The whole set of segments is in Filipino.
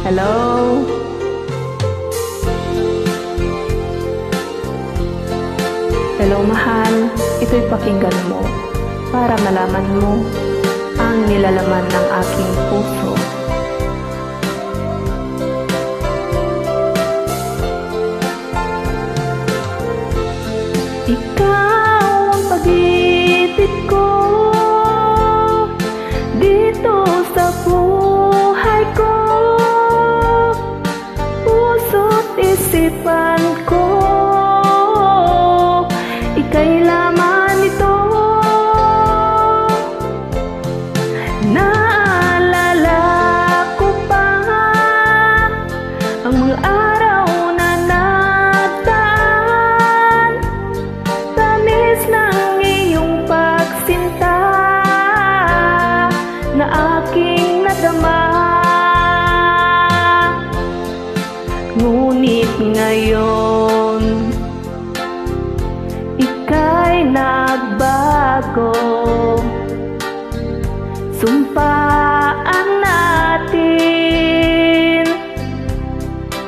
Hello? Hello, mahal. Ito'y pakinggan mo para malaman mo ang nilalaman ng aking puso. Ikaw ang pag-ibig ko dito sa buhay ko, puso't isipan ko, ika'y laman ito. Naalala ko pa ang mga araw na nagdaan, tamis ng iyong pagsinta na aking nadama. Ngunit ngayon ika'y nagbago. Sumpaan natin,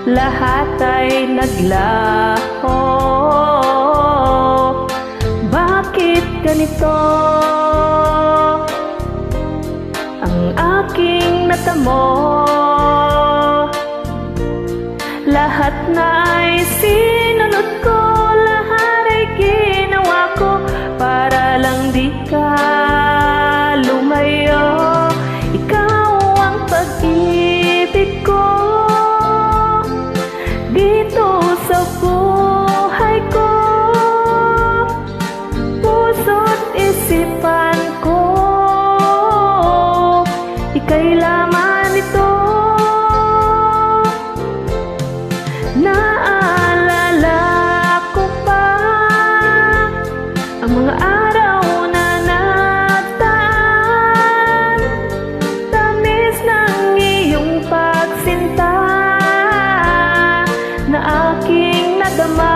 lahat ay naglaho. Bakit ganito ang aking natamo? Lahat na ay sinunod ko, lahat ay ginawa ko para lang di ka lumayo. Ikaw ang pag-ibig ko dito sa buhay ko, puso't isipan ko, ika'y laman ito. Naalala ko pa ang mga araw na nagdaan, tamis ng iyong pagsinta na aking nadama.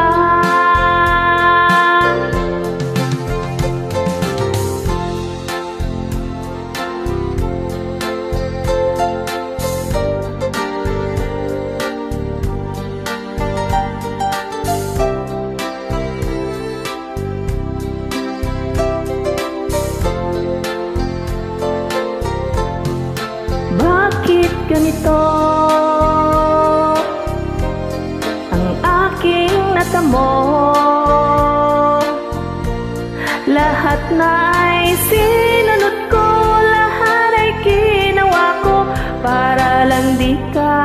Bakit ganito ang aking natamo? Lahat na ay sinunod ko, lahat ay ginawa ko para lang di ka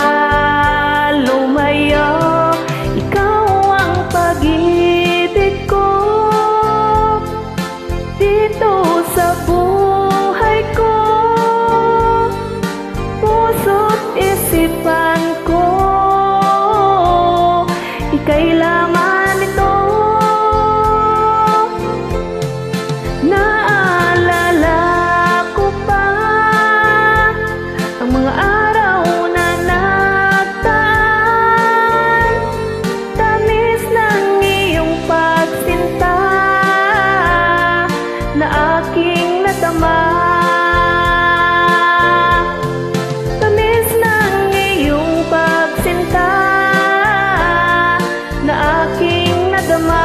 lumayo. Ikaw ang pag-ibig ko dito sa buhay ko, puso't isipan ko, ika'y laman ito. Naalala ko pa ang mga araw na nagdaan, tamis ng iyong pagsinta na aking nadama. Tamis ng iyong pagsinta na aking nadama.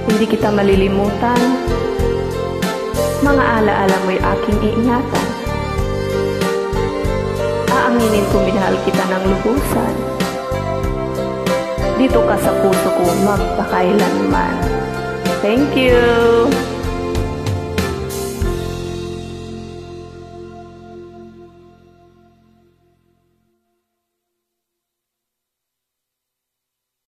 Hindi kita malilimutan, mga alaala mo'y aking iingatan. Aaminin ko minahal kita ng lubusan, dito ka sa puso ko magpakailanman. Thank you!